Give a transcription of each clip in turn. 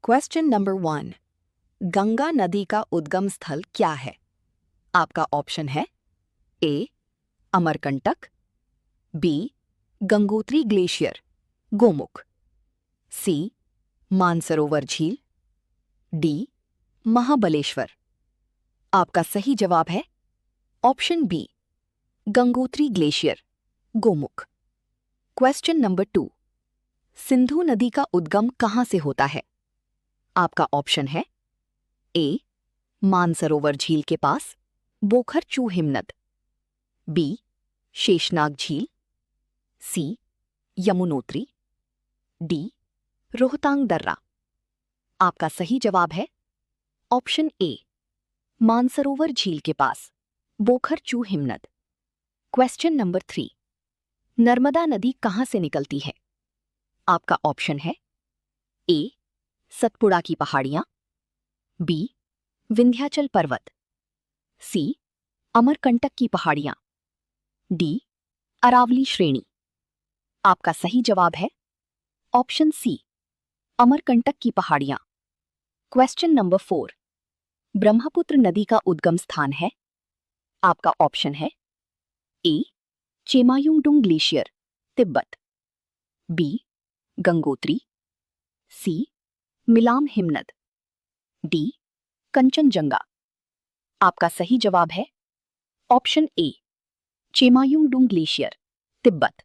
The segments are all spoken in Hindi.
Question number 1। गंगा नदी का उद्गम स्थल क्या है? आपका ऑप्शन है A Amarkantak, B Gangotri glacier Gomukh, C Mansarovar झील, डी महाबलेश्वर। आपका सही जवाब है option B Gangotri glacier Gomukh. Question number 2। Sindhu नदी का उद्गम कहां से होता है? आपका ऑप्शन है ए मानसरोवर झील के पास बोखर चू हिमनद, बी शेषनाग झील, सी यमुनोत्री, डी रोहतांग दर्रा। आपका सही जवाब है ऑप्शन ए मानसरोवर झील के पास बोखर चू हिमनद। Question number 3। नर्मदा नदी कहां से निकलती है? आपका ऑप्शन है ए सतपुड़ा की पहाड़ियां, बी विंध्याचल पर्वत, सी अमरकंटक की पहाड़ियां, डी अरावली श्रेणी। आपका सही जवाब है ऑप्शन सी अमरकंटक की पहाड़ियां। Question number 4। ब्रह्मपुत्र नदी का उद्गम स्थान है? आपका ऑप्शन है ए चेमायुंगडुंग ग्लेशियर तिब्बत, बी गंगोत्री, सी मिलाम हिमनद, डी कंचनजंगा। आपका सही जवाब है ऑप्शन ए Chemayungdung glacier Tibet.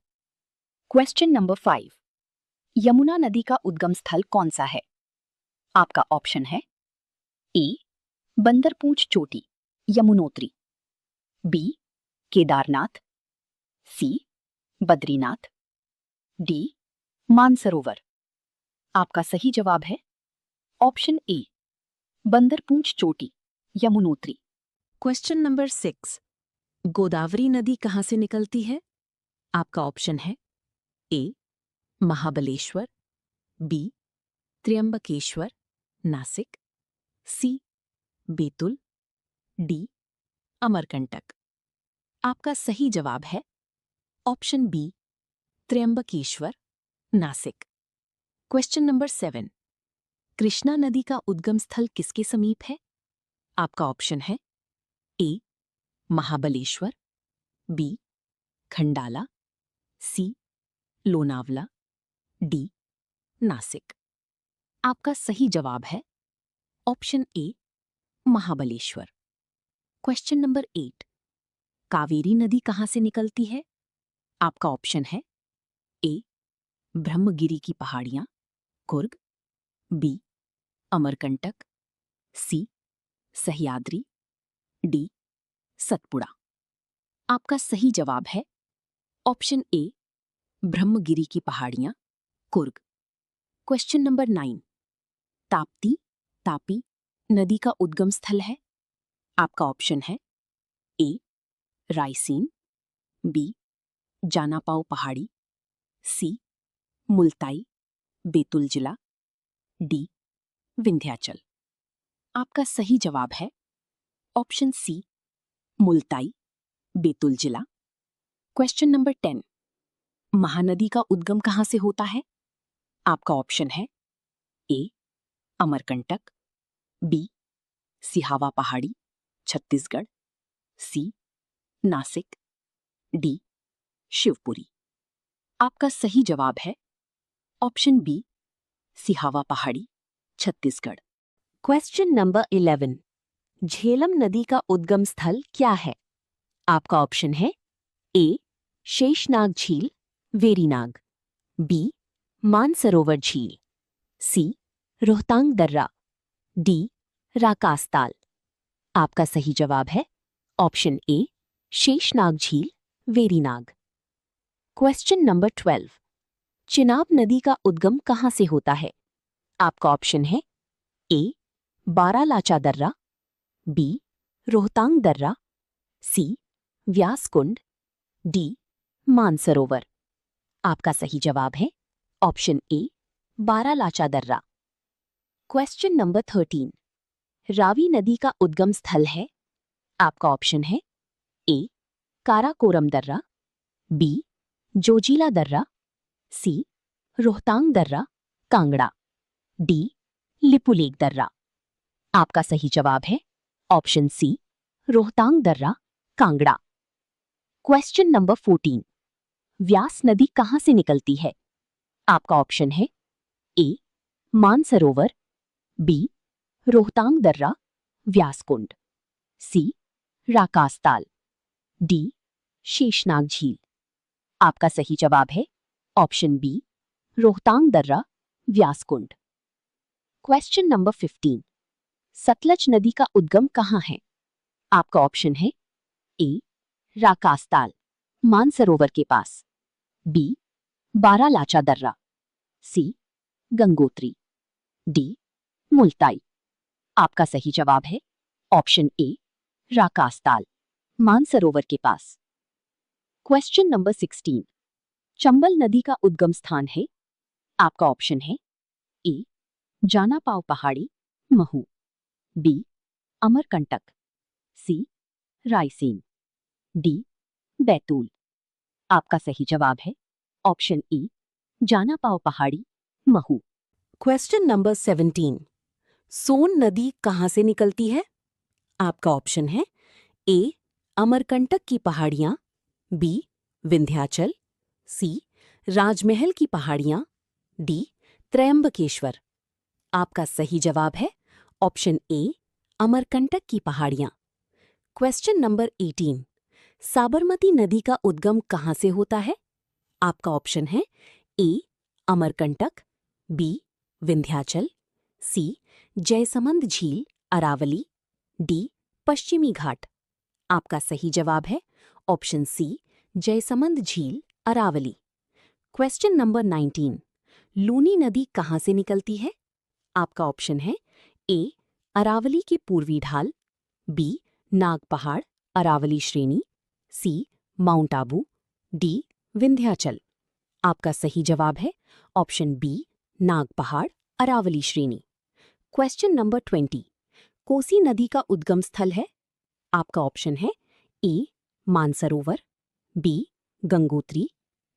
Question number 5। Yamuna नदी का उद्गम स्थल कौन सा है? आपका ऑप्शन है ए बंदरपूंछ चोटी यमुनोत्री, बी केदारनाथ, सी बद्रीनाथ, डी मानसरोवर। आपका सही जवाब है ऑप्शन ए बंदरपूंछ चोटी यमुनोत्री। Question number 6। गोदावरी नदी कहां से निकलती है? आपका ऑप्शन है A Mahabaleshwar, B Trimbakeshwar Nashik, C Betul, D Amarkantak. आपका सही जवाब है option B Trimbakeshwar Nashik. Question number 7। Krishna नदी का उद्गम स्थल किसके समीप है? आपका ऑप्शन है A Mahabaleshwar, B Khandala, C Lonavala, D Nashik. आपका सही जवाब है ऑप्शन ए महाबलेश्वर। Question number 8। कावेरी नदी कहां से निकलती है? आपका ऑप्शन है ए ब्रह्मगिरी की पहाड़ियां Coorg, B Amarkantak, C Sahyadri, D Satpura. आपका सही जवाब है ऑप्शन ए ब्रह्मगिरी की पहाड़ियां कुर्ग। Question number 9। ताप्ती तापी नदी का उद्गम स्थल है? आपका ऑप्शन है ए रायसीन, बी जानापाव पहाड़ी, सी मुल्ताई बेतुल जिला, डी विंध्याचल। आपका सही जवाब है ऑप्शन सी मुल्ताई बेतुल जिला। Question number 10। महानदी का उद्गम कहां से होता है? आपका ऑप्शन है ए अमरकंटक, बी सिहावा पहाड़ी छत्तीसगढ़, सी नासिक, डी शिवपुरी। आपका सही जवाब है ऑप्शन बी सिहावा पहाड़ी छत्तीसगढ़। Question number 11। झेलम नदी का उद्गम स्थल क्या है? आपका ऑप्शन है ए शेषनाग झील वेरीनाग, बी मानसरोवर झील, सी रोहतांग दर्रा, डी राकासताल। आपका सही जवाब है ऑप्शन ए शेषनाग झील वेरीनाग। Question number 12। चिनाब नदी का उद्गम कहां से होता है? आपका ऑप्शन है ए बारालाचा दर्रा, बी रोहतांग दर्रा, सी व्यासकुंड, डी मानसरोवर। आपका सही जवाब है ऑप्शन ए बारालाचा दर्रा। Question number 13। रावी नदी का उद्गम स्थल है? आपका ऑप्शन है ए काराकोरम दर्रा, बी जोजिला दर्रा, सी रोहतांग दर्रा कांगड़ा, डी लिपुलेख दर्रा। आपका सही जवाब है ऑप्शन सी, रोहतांग दर्रा, कांगड़ा। क्वेश्चन नंबर 14, व्यास नदी कहां से निकलती है? आपका ऑप्शन है ए, मानसरोवर, बी, रोहतांग दर्रा, व्यासकुंड, सी, राकासताल, डी, शेषनाग झील। आपका सही जवाब है ऑप्शन बी, रोहतांग दर्रा, व्यासकुंड। क्वेश्चन नंबर 15, सतलज नदी का उद्गम कहां है? आपका ऑप्शन है ए, राकासताल, मानसरोवर के पास, बी, बारालाचा दर्रा, सी, गंगोत्री, डी, मुल्ताई। आपका सही जवाब है ऑप्शन ए, राकासताल, मानसरोवर के पास। क्वेश्चन नंबर 16, चंबल नदी का उद्गम स्थान है? आपका ऑप्शन है ए, जानापाव पहाड़ी, महू, बी, अमरकंटक, सी, रायसेन, डी, बैतूल। आपका सही जवाब है ऑप्शन ए, जानापाव पहाड़ी, महू। क्वेश्चन नंबर 17, सोन नदी कहां से निकलती है? आपका ऑप्शन है ए, अमरकंटक की पहाड़ियां, बी, विंध्याचल, सी, राजमहल की पहाड़ियां, डी, त्रयंबकेश्वर। आपका सही जवाब है ऑप्शन ए, अमरकंटक की पहाड़ियां। क्वेश्चन नंबर 18, साबरमती नदी का उद्गम कहां से होता है? आपका ऑप्शन है ए, अमरकंटक, बी, विंध्याचल, सी, जयसमंद झील, अरावली, डी, पश्चिमी घाट। आपका सही जवाब है ऑप्शन सी, जयसमंद झील, अरावली। क्वेश्चन नंबर 19, लूनी नदी कहां से निकलती है? आपका ऑप्शन है ए, अरावली के पूर्वी ढाल, बी, नाग पहाड़, अरावली श्रेणी, सी, माउंट आबू, डी, विंध्याचल। आपका सही जवाब है ऑप्शन बी, नाग पहाड़, अरावली श्रेणी। क्वेश्चन नंबर 20, कोसी नदी का उद्गम स्थल है? आपका ऑप्शन है ए, मानसरोवर, बी, गंगोत्री,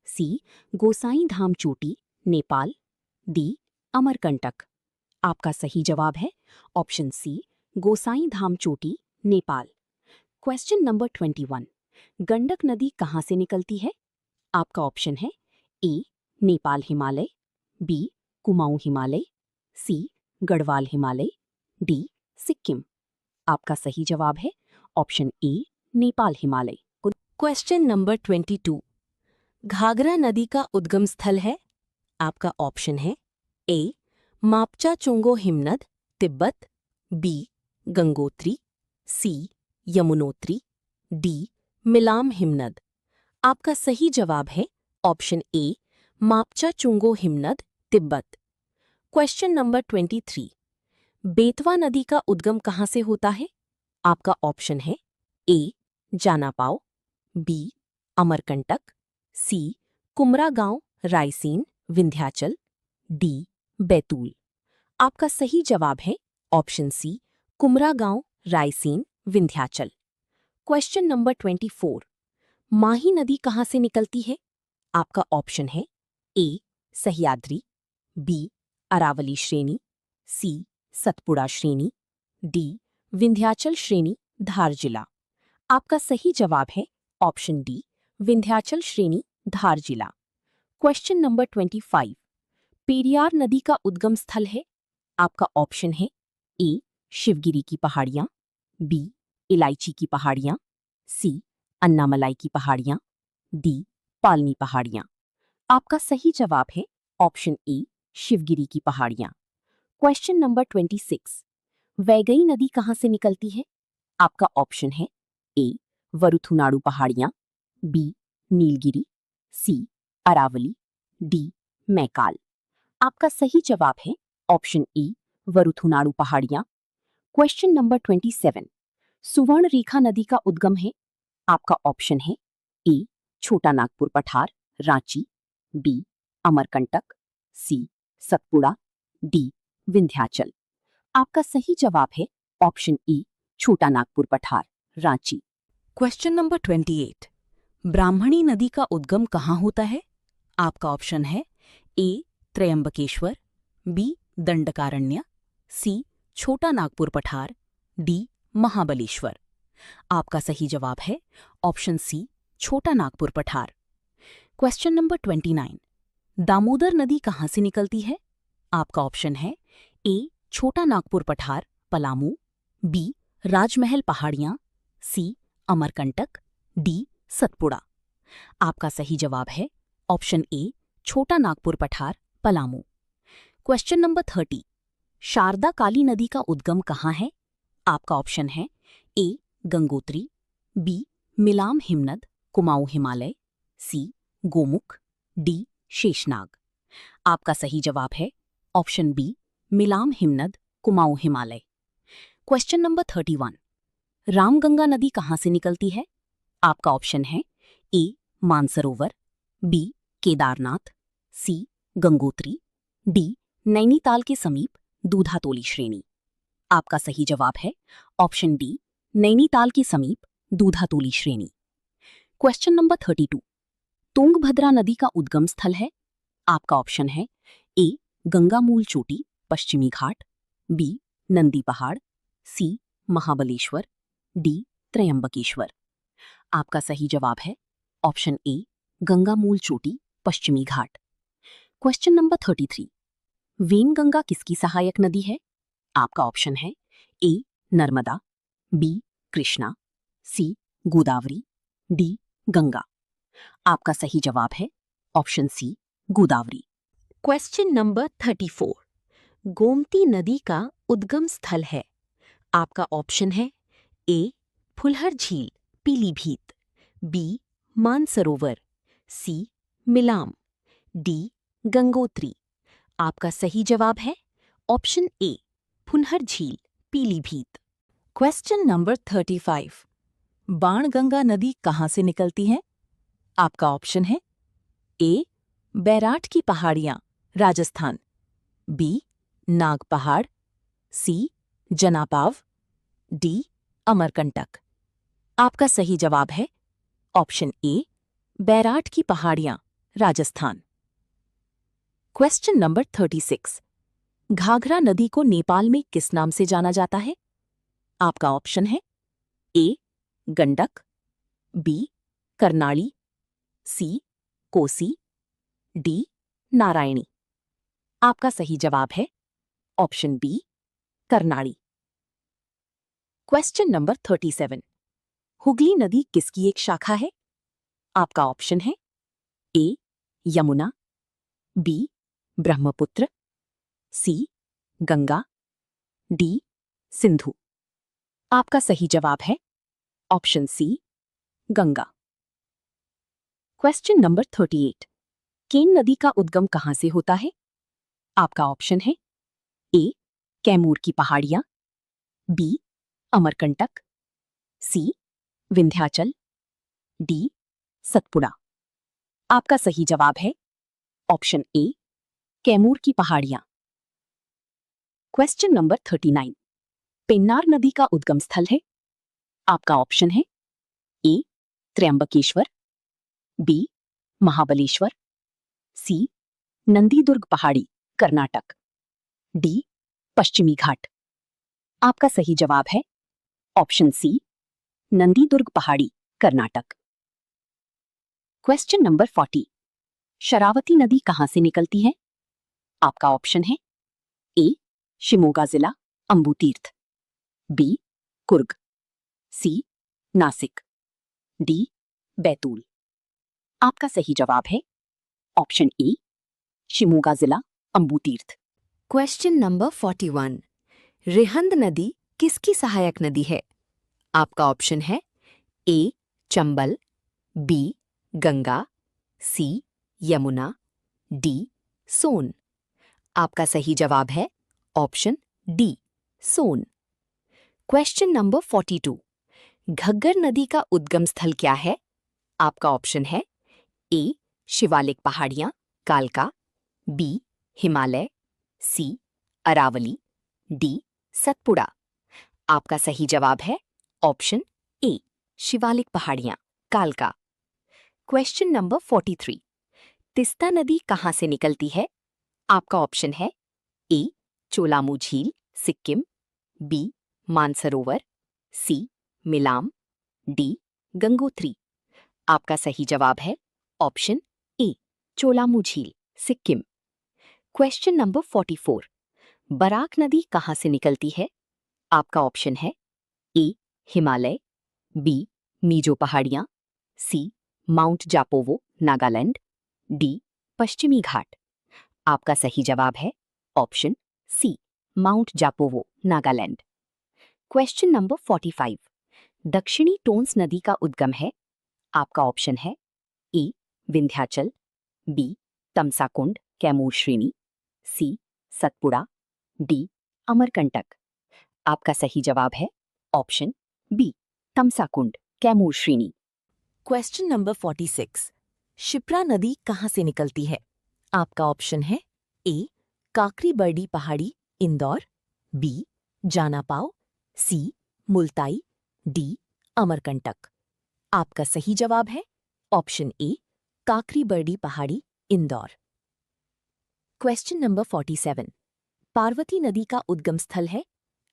सी, गोसाई धाम चोटी, नेपाल, डी, अमरकंटक। आपका सही जवाब है ऑप्शन सी, गोसाई धाम चोटी, नेपाल। क्वेश्चन नंबर 21, गंडक नदी कहां से निकलती है? आपका ऑप्शन है A, Nepal Himalaya, B, Kumaon Himalaya, C, Garhwal Himalaya, D, Sikkim. आपका सही जवाब है option A, Nepal Himalaya. Question number 22, Ghaghara नदी का उद्गम स्थल है? आपका ऑप्शन है ए, मापचा चुंगो हिमनद, तिब्बत, बी, गंगोत्री, सी, यमुनोत्री, डी, मिलाम हिमनद। आपका सही जवाब है ऑप्शन ए, मापचा चुंगो हिमनद, तिब्बत। क्वेश्चन नंबर 23, बेतवा नदी का उद्गम कहां से होता है? आपका ऑप्शन है A, Janapav, B, Amarkantak, C, Kumragaon, Raisen, Vindhyachal, D, Betul. आपका सही जवाब है option C, Kumragaon, Raisen, Vindhyachal. Question number 24, Mahi नदी कहां से निकलती है? आपका ऑप्शन है ए, सह्याद्री, बी, अरावली श्रेणी, सी, सतपुड़ा श्रेणी, डी, विंध्याचल श्रेणी, धार जिला। आपका सही जवाब है ऑप्शन डी, विंध्याचल श्रेणी, धार जिला। क्वेश्चन नंबर 25, पेरियार नदी का उद्गम स्थल है? आपका ऑप्शन है ए, शिवगिरी की पहाड़ियां, बी, इलायची की पहाड़ियां, सी, अन्नामलाई की पहाड़ियां, डी, पालनी पहाड़ियां। आपका सही जवाब है ऑप्शन ए, शिवगिरी की पहाड़ियां। क्वेश्चन नंबर 26, वैगई नदी कहां से निकलती है? आपका ऑप्शन है ए, वरुथुनाडु पहाड़ियां, बी, नीलगिरी, सी, अरावली, डी, मैकाल। आपका सही जवाब है ऑप्शन ए, वरुथुनाडु पहाड़ियां। क्वेश्चन नंबर 27, सुवर्ण रेखा नदी का उद्गम है? आपका ऑप्शन है ए, छोटा नागपुर पठार, रांची, बी, अमरकंटक, सी, सतपुड़ा, डी, विंध्याचल। आपका सही जवाब है ऑप्शन ए, छोटा नागपुर पठार, रांची। क्वेश्चन नंबर 28, ब्राह्मणी नदी का उद्गम कहां होता है? आपका ऑप्शन है ए, त्रयंबकेश्वर, बी, दंडकारण्य, सी छोटा नागपुर पठार, डी महाबलेश्वर। आपका सही जवाब है ऑप्शन सी छोटा नागपुर पठार। क्वेश्चन नंबर 29, दामोदर नदी कहाँ से निकलती है? आपका ऑप्शन है ए छोटा नागपुर पठार पलामू, बी राजमहल पहाड़ियां, सी अमरकंटक, डी सतपुड़ा। आपका सही जवाब है ऑप्शन ए छोटा नागपुर पठार पलामू। क्वेश्चन नंबर 30, शारदा काली नदी का उद्गम कहाँ है? आपका ऑप्शन है ए गंगोत्री, बी मिलाम हिमनद कुमाऊं हिमालय, सी गोमुख, डी शेषनाग। आपका सही जवाब है ऑप्शन बी मिलाम हिमनद कुमाऊं हिमालय। क्वेश्चन नंबर 31, रामगंगा नदी कहाँ से निकलती है? आपका ऑप्शन है ए मानसरोवर, बी केदारनाथ, सी गंगोत्री, डी नैनीताल के समीप दूधातोली श्रेणी। आपका सही जवाब है ऑप्शन डी नैनीताल के समीप दूधातोली श्रेणी। क्वेश्चन नंबर 32, तुंगभद्रा नदी का उद्गम स्थल है? आपका ऑप्शन है ए गंगामूल चोटी पश्चिमी घाट, बी नंदी पहाड़, सी महाबलेश्वर, डी त्रयंबकेश्वर। आपका सही जवाब है ऑप्शन ए गंगामूल चोटी पश्चिमी घाट। क्वेश्चन नंबर 33, वेनगंगा किसकी सहायक नदी है? आपका ऑप्शन है A Narmada, B Krishna, C Godavari, D Ganga. आपका सही जवाब है option C Godavari. Question number 34, Gomti नदी का उद्गम स्थल है? आपका ऑप्शन है ए फुलहर झील पीलीभीत, बी मानसरोवर, सी मिलाम, डी गंगोत्री। आपका सही जवाब है ऑप्शन ए फुलहर झील पीलीभीत। क्वेश्चन नंबर 35, बाणगंगा नदी कहाँ से निकलती है? आपका ऑप्शन है ए बैराठ की पहाड़ियां राजस्थान, बी नाग पहाड़, सी जनापाव, डी अमरकंटक। आपका सही जवाब है ऑप्शन ए बैराठ की पहाड़ियां राजस्थान। क्वेश्चन नंबर 36, घाघरा नदी को नेपाल में किस नाम से जाना जाता है? आपका ऑप्शन है A Gandak, B Karnali, C Kosi, D Narayani. आपका सही जवाब है option B Karnali. Question number 37, Hooghly नदी किसकी एक शाखा है? आपका ऑप्शन है A Yamuna, B Brahmaputra, C Ganga, D Sindhu. आपका सही जवाब है option C Ganga. Question number 38, Ken नदी का उद्गम कहां से होता है? आपका ऑप्शन है ए कैमूर की पहाड़ियां, बी अमरकंटक, सी विंध्याचल, डी सतपुड़ा। आपका सही जवाब है ऑप्शन ए कैमूर की पहाड़ियां। क्वेश्चन नंबर 39, पेन्नार नदी का उद्गम स्थल है? आपका ऑप्शन है ए त्रयंबकेश्वर, बी महाबलेश्वर, सी नंदीदुर्ग पहाड़ी कर्नाटक, डी पश्चिमी घाट। आपका सही जवाब है ऑप्शन सी नंदीदुर्ग पहाड़ी कर्नाटक। क्वेश्चन नंबर 40, शरावती नदी कहां से निकलती है? आपका ऑप्शन है ए शिमोगा जिला अंबुतीर्थ, बी कुर्ग, सी नासिक, डी बैतूल। आपका सही जवाब है ऑप्शन ए शिमोगा जिला अंबुतीर्थ। क्वेश्चन नंबर 41, रिहंद नदी किसकी सहायक नदी है? आपका ऑप्शन है ए चंबल, बी गंगा, सी यमुना, डी सोन। आपका सही जवाब है ऑप्शन डी सोन। क्वेश्चन नंबर 42, घग्गर नदी का उद्गम स्थल क्या है? आपका ऑप्शन है ए शिवालिक पहाड़ियां कालका, बी हिमालय, सी अरावली, डी सतपुड़ा। आपका सही जवाब है ऑप्शन ए शिवालिक पहाड़ियां कालका। क्वेश्चन नंबर 43, तिस्ता नदी कहां से निकलती है? आपका ऑप्शन है ए चोलामू झील सिक्किम, बी मानसरोवर, सी मिलाम, डी गंगोत्री। आपका सही जवाब है ऑप्शन ए चोलामू झील, सिक्किम। Question number 44। बराक नदी कहां से निकलती है? आपका ऑप्शन है ए हिमालय, बी मीजो पहाड़ियां, C mount Japvo Nagaland, D पश्चिमी घाट। आपका सही जवाब है option C mount Japvo Nagaland. Question number 45। दक्षिणी टोन्स नदी का उद्गम है? आपका ऑप्शन है ए विंध्याचल, बी तमसाकुंड कैमूर श्रेणी, सी सतपुड़ा, डी अमरकंटक। आपका सही जवाब है ऑप्शन बी तमसाकुंड कैमूर श्रेणी। Question number 46। शिप्रा नदी कहां से निकलती है? आपका ऑप्शन है ए काकरी बर्डी पहाड़ी इंदौर, बी जानापाव, सी मुल्ताई, डी अमरकंटक। आपका सही जवाब है ऑप्शन ए काकरी बर्डी पहाड़ी इंदौर। Question number 47। पार्वती नदी का उद्गम स्थल है?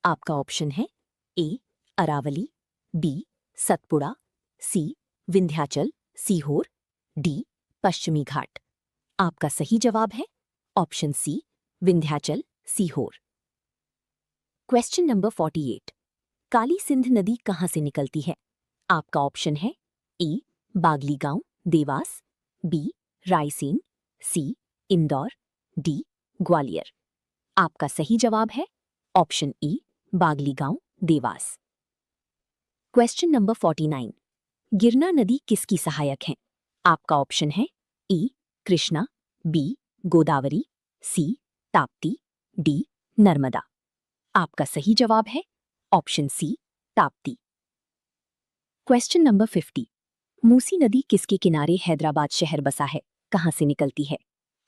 आपका ऑप्शन है A Aravalli, B Satpura, C Vindhyachal Sehore, D पश्चिमी घाट। आपका सही जवाब है option C Vindhyachal Sehore. Question number 48। Kali Sindh नदी कहां से निकलती है? आपका ऑप्शन है ए बागली गांव देवास, बी रायसेन, सी इंदौर, डी ग्वालियर। आपका सही जवाब है ऑप्शन ई बागली गांव देवास। Question number 49। गिरना नदी किसकी सहायक है? आपका ऑप्शन है A Krishna, B Godavari, C Tapti, D Narmada. आपका सही जवाब है option C Tapti. Question number 50। Musi नदी किसके किनारे हैदराबाद शहर बसा है? कहां से निकलती है?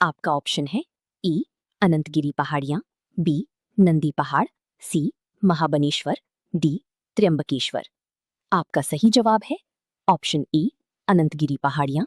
आपका ऑप्शन है ए अनंतगिरी पहाड़ियां, बी नंदी पहाड़, सी महाबनेश्वर, डी त्र्यंबकेश्वर। आपका सही जवाब है ऑप्शन ए अनंतगिरी पहाड़ियां,